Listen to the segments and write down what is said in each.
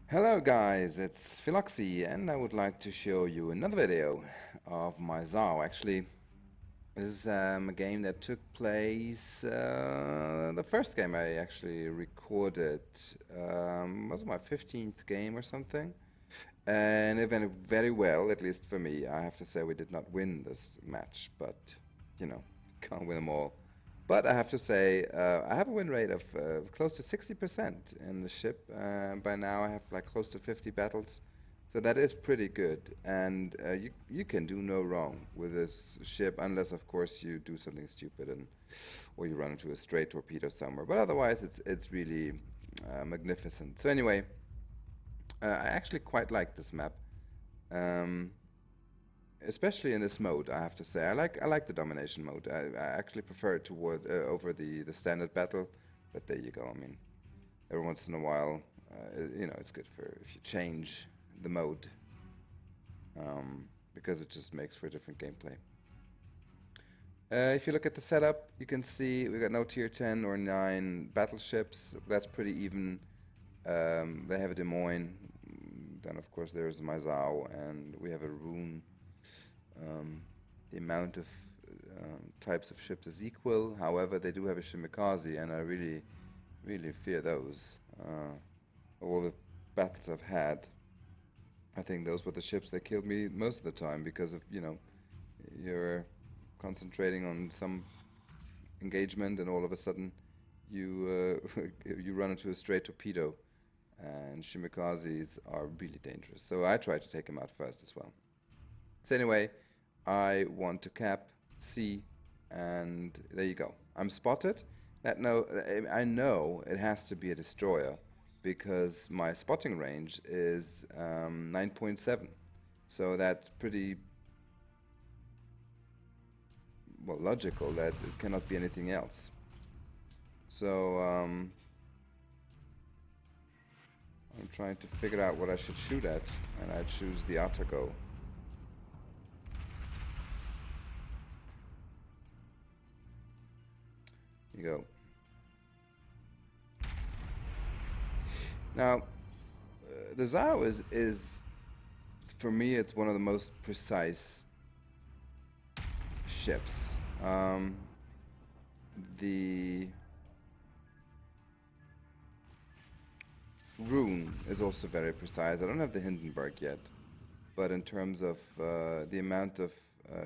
Hello guys, it's Philoxy and I would like to show you another video of my ZAO. Actually, this is a game that took place, the first game I actually recorded, was my 15th game or something. And it went very well, at least for me. I have to say we did not win this match, but, you know, can't win them all. But I have to say, I have a win rate of close to 60% in the ship. By now I have like close to 50 battles. So that is pretty good. And you can do no wrong with this ship, unless of course you do something stupid or you run into a stray torpedo somewhere. But otherwise it's really magnificent. So anyway, I actually quite like this map. Um, Especially in this mode, I have to say, I like the domination mode. I actually prefer it toward over the standard battle, but there you go. I mean, every once in a while, it's good for if you change the mode, because it just makes for a different gameplay. If you look at the setup, you can see we got no tier 10 or 9 battleships. That's pretty even. They have a Des Moines. Then of course there's my Zhao, and we have a Rune. The amount of types of ships is equal. However, they do have a Shimikaze, and I really, really fear those. All the battles I've had, I think those were the ships that killed me most of the time because of, you're concentrating on some engagement, and all of a sudden you you run into a stray torpedo, and Shimikazes are really dangerous. So I try to take them out first as well. So anyway, I want to cap C, and there you go. I'm spotted. I know it has to be a destroyer because my spotting range is 9.7. So that's pretty well logical that it cannot be anything else. So I'm trying to figure out what I should shoot at, and I choose the Atago. You go. Now, the Zao is for me, it's one of the most precise ships. The Rune is also very precise. I don't have the Hindenburg yet, but in terms of the amount of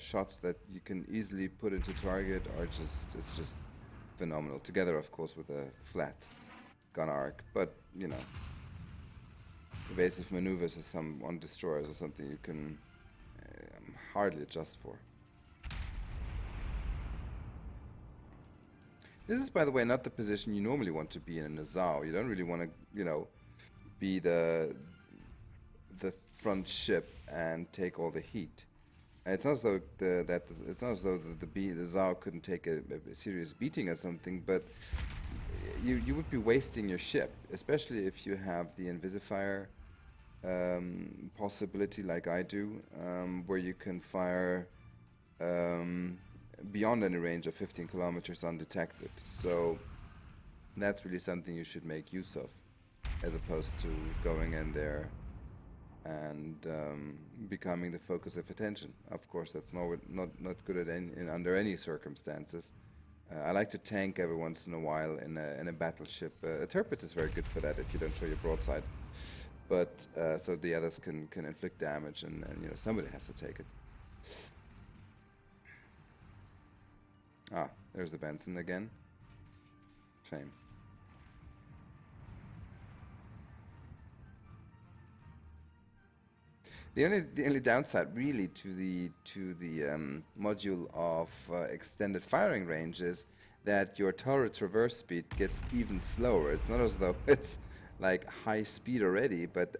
shots that you can easily put into target it's just phenomenal. Together, of course, with a flat gun arc, but evasive maneuvers on destroyers or something you can hardly adjust for. This is, by the way, not the position you normally want to be in a ZAO. You don't really want to, be the front ship and take all the heat. It's not as though it's not as though the ZAO couldn't take a serious beating or something, but you would be wasting your ship, especially if you have the Invisifier possibility like I do, where you can fire beyond any range of 15 kilometers undetected. So that's really something you should make use of, as opposed to going in there and becoming the focus of attention. Of course, that's not good under any circumstances. I like to tank every once in a while in a battleship. A Tirpitz is very good for that if you don't show your broadside, but so the others can inflict damage, and somebody has to take it. Ah, there's the Benson again. Shame. The only downside really to the module of extended firing range is that your turret's reverse speed gets even slower. It's not as though it's like high speed already, but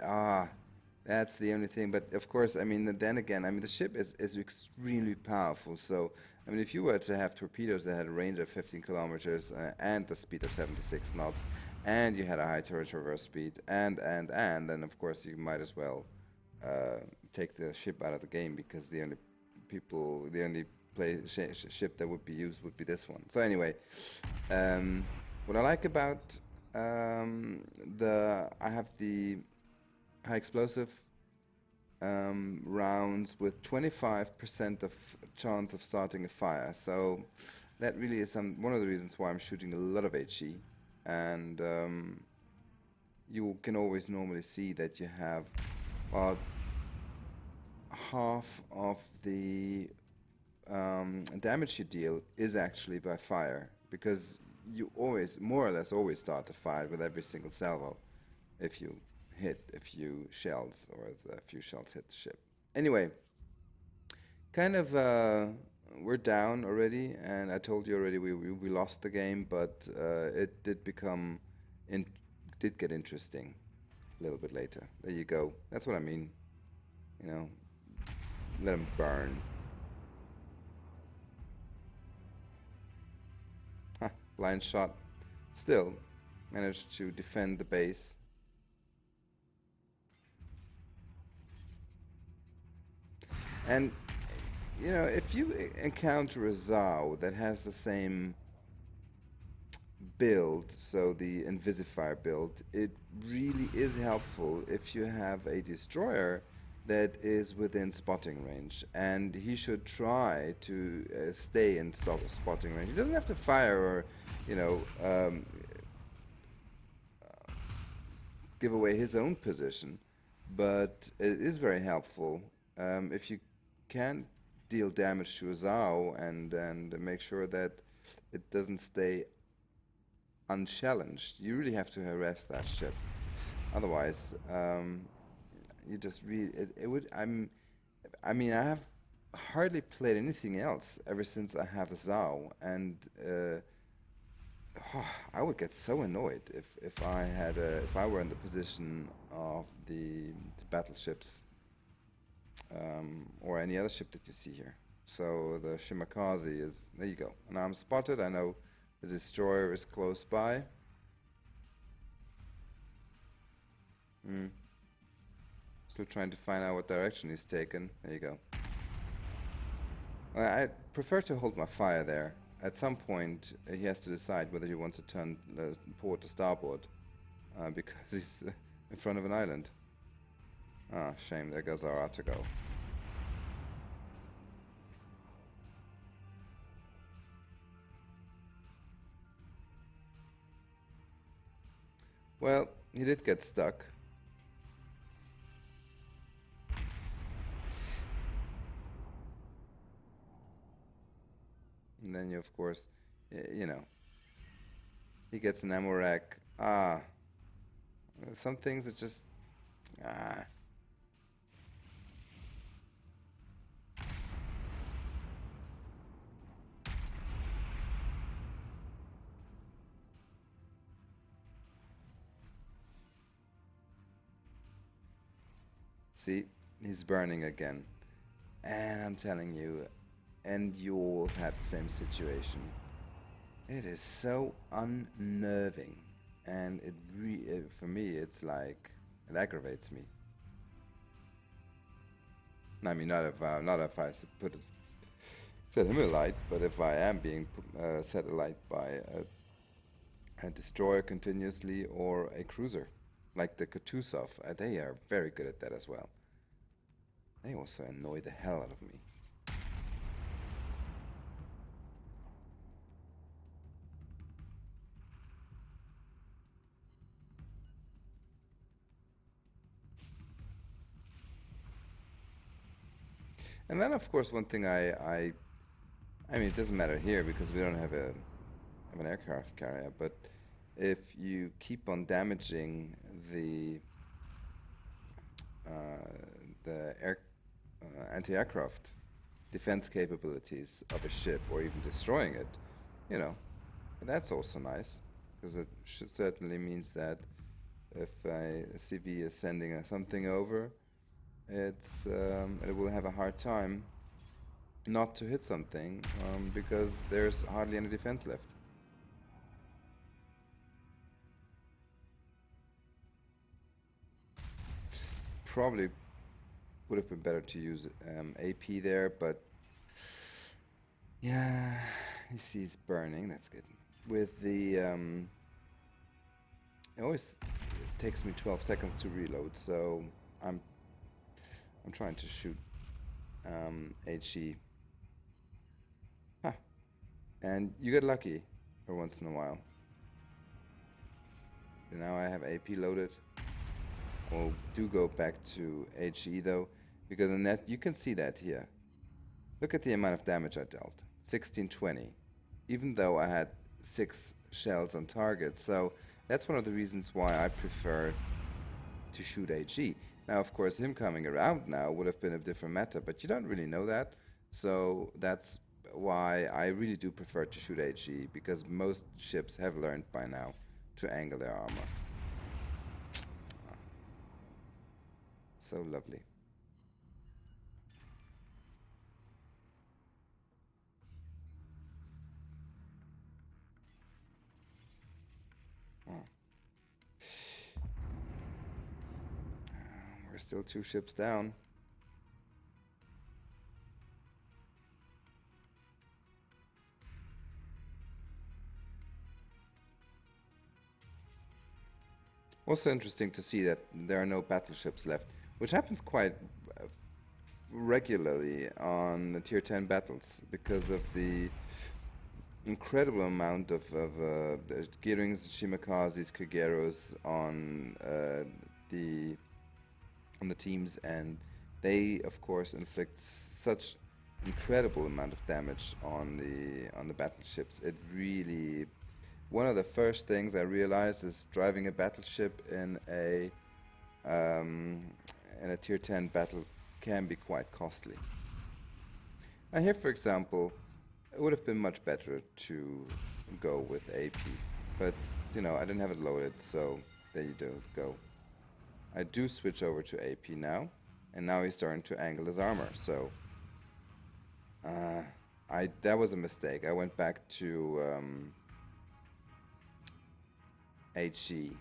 that's the only thing. But of course, I mean, then again, I mean, the ship is extremely powerful. So, I mean, if you were to have torpedoes that had a range of 15 kilometers and the speed of 76 knots, and you had a high turret reverse speed, and then of course you might as well take the ship out of the game, because the only ship that would be used would be this one. So anyway, what I like about I have the high explosive rounds with 25% of chance of starting a fire. So that really is one of the reasons why I'm shooting a lot of HE. And you can always normally see that you have about half of the damage you deal is actually by fire, because you always, more or less, always start the fire with every single salvo if you hit a few shells, or if a few shells hit the ship. Anyway, kind of we're down already, and I told you already we lost the game, but it did get interesting a little bit later. There you go. That's what I mean. You know, let them burn. Huh, blind shot. Still managed to defend the base. And, you know, if you encounter a Zao that has the same build, so the Invisifire build, it really is helpful if you have a destroyer that is within spotting range, and he should try to stay in spotting range. He doesn't have to fire or, you know, give away his own position, but it is very helpful if you can deal damage to a Zao and make sure that it doesn't stay unchallenged. You really have to harass that ship. Otherwise, you just really it would. I mean, I have hardly played anything else ever since I have a Zao, and I would get so annoyed if I were in the position of the battleships. Or any other ship that you see here. So the Shimakaze is, there you go. Now I'm spotted, I know the destroyer is close by. Still trying to find out what direction he's taken. There you go. I prefer to hold my fire there. At some point he has to decide whether he wants to turn the port to starboard, because he's in front of an island. Ah, shame, there goes our Artigo. Well, he did get stuck. And then you, of course, you know, he gets an ammo rack. Some things are just, See, he's burning again. And I'm telling you, and you all have the same situation. It is so unnerving. And for me, it's like, it aggravates me. I mean, not if I set him alight, but if I am being set alight by a destroyer continuously or a cruiser, like the Kutuzov. They are very good at that as well. They also annoy the hell out of me. And then, of course, one thing I mean, it doesn't matter here because we don't have an aircraft carrier, but if you keep on damaging the anti-aircraft defense capabilities of a ship, or even destroying it, you know, that's also nice, because it certainly means that if a CV is sending something over, it will have a hard time not to hit something, because there's hardly any defense left. Probably would have been better to use AP there, but yeah, you see he's burning, that's good. With the, it always takes me 12 seconds to reload, so I'm trying to shoot HE. Huh. And you get lucky for once in a while. So now I have AP loaded. We'll do go back to HE though, because in that you can see that here. Look at the amount of damage I dealt. 1620. Even though I had 6 shells on target. So that's one of the reasons why I prefer to shoot HE. Now, of course, him coming around now would have been a different meta, but you don't really know that. So that's why I really do prefer to shoot HE, because most ships have learned by now to angle their armor. So lovely. We're still 2 ships down. Also interesting to see that there are no battleships left, which happens quite regularly on tier 10 battles because of the incredible amount of Gearings, Shimikazes, Kageros on the teams, and they of course inflict such incredible amount of damage on the battleships. It really, one of the first things I realized is driving a battleship in a tier 10 battle can be quite costly. Now here, for example, it would have been much better to go with AP, but you know, I didn't have it loaded, so there you go. I do switch over to AP now, and now he's starting to angle his armor, so that was a mistake. I went back to HE.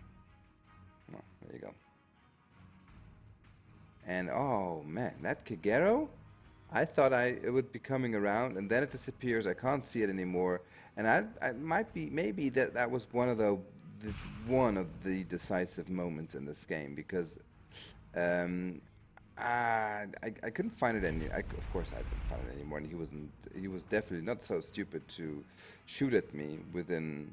Oh, there you go. And oh man, that Kagero, I thought it would be coming around, and then it disappears. I can't see it anymore, and I might be, maybe that was one of the decisive moments in this game, because I couldn't find it any. Of course, I didn't find it anymore, and he was definitely not so stupid to shoot at me within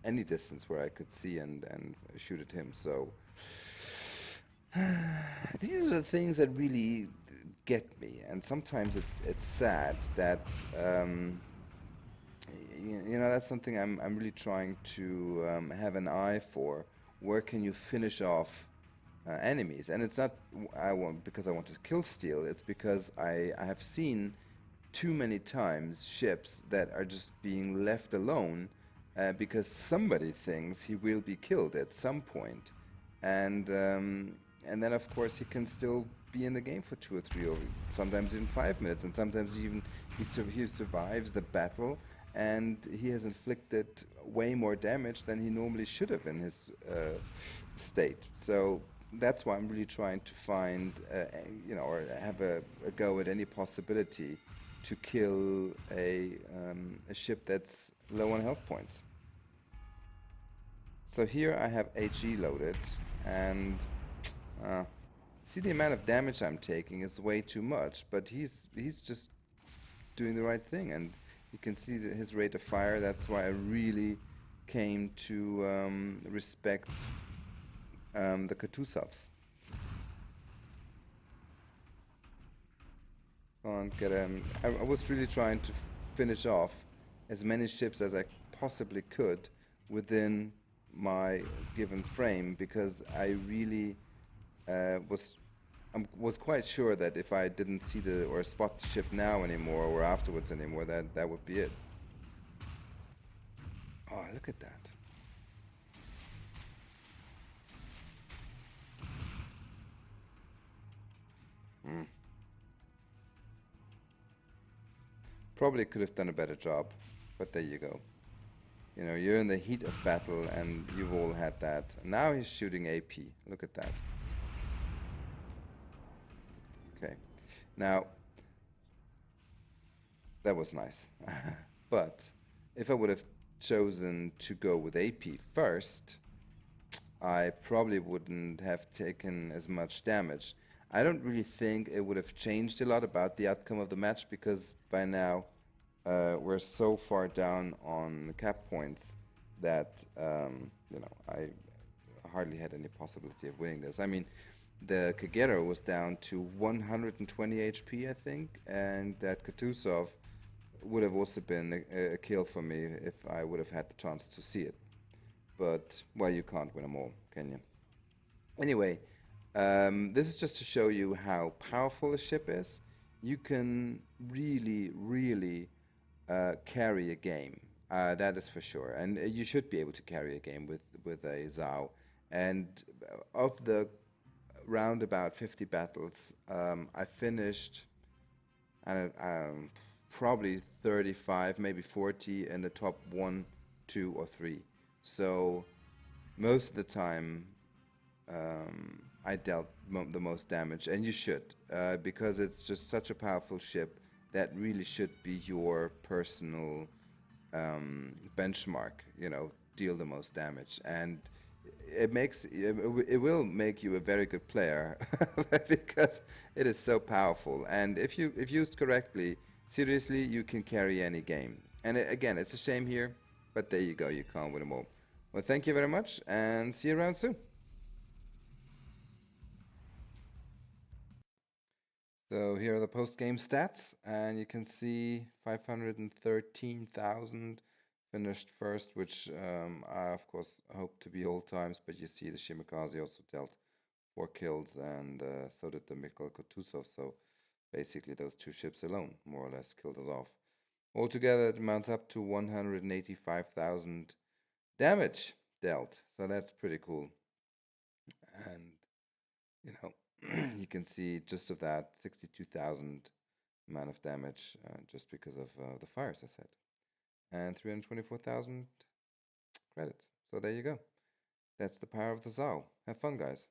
any distance where I could see and shoot at him. So these are the things that really get me, and sometimes it's sad that you know, that's something I'm really trying to have an eye for. Where can you finish off enemies? And it's not because I want to kill steal. It's because I have seen too many times ships that are just being left alone because somebody thinks he will be killed at some point, and then of course he can still be in the game for 2 or 3 or sometimes even 5 minutes, and sometimes even he survives the battle, and he has inflicted way more damage than he normally should have in his state. So that's why I'm really trying to find, you know, or have a go at any possibility to kill a ship that's low on health points. So here I have HE loaded, and see, the amount of damage I'm taking is way too much, but he's just doing the right thing, and you can see that his rate of fire. That's why I really came to respect the Katusovs. Come on, get him. I was really trying to finish off as many ships as I possibly could within my given frame, because I really was quite sure that if I didn't see or spot the ship now anymore, or afterwards anymore, that would be it. Oh, look at that. Probably could have done a better job, but there you go. You know, you're in the heat of battle, and you've all had that. Now he's shooting AP. Look at that. Okay. Now, that was nice. But if I would have chosen to go with AP first, I probably wouldn't have taken as much damage. I don't really think it would have changed a lot about the outcome of the match because by now we're so far down on cap points that I hardly had any possibility of winning this. I mean, the Kagero was down to 120 HP, I think, and that Kutuzov would have also been a kill for me if I would have had the chance to see it. But, well, you can't win them all, can you? Anyway, this is just to show you how powerful a ship is. You can really, really carry a game. That is for sure. And you should be able to carry a game with a Zhao. And of the round about 50 battles, I finished I don't, probably 35, maybe 40 in the top 1, 2, or 3. So most of the time, I dealt the most damage, and you should, because it's just such a powerful ship that really should be your personal benchmark. Deal the most damage, and it will make you a very good player because it is so powerful. And if used correctly, seriously, you can carry any game. And again, it's a shame here, but there you go. You can't win them all. Well, thank you very much, and see you around soon. So here are the post-game stats, and you can see 513,000 finished first, which I of course hope to be all times, but you see the Shimakaze also dealt 4 kills, and so did the Mikhail Kutuzov, so basically those two ships alone more or less killed us off. Altogether it amounts up to 185,000 damage dealt, so that's pretty cool. And you can see just of that 62,000 amount of damage just because of the fires I said, and 324,000 credits. So there you go. That's the power of the Zao. Have fun, guys.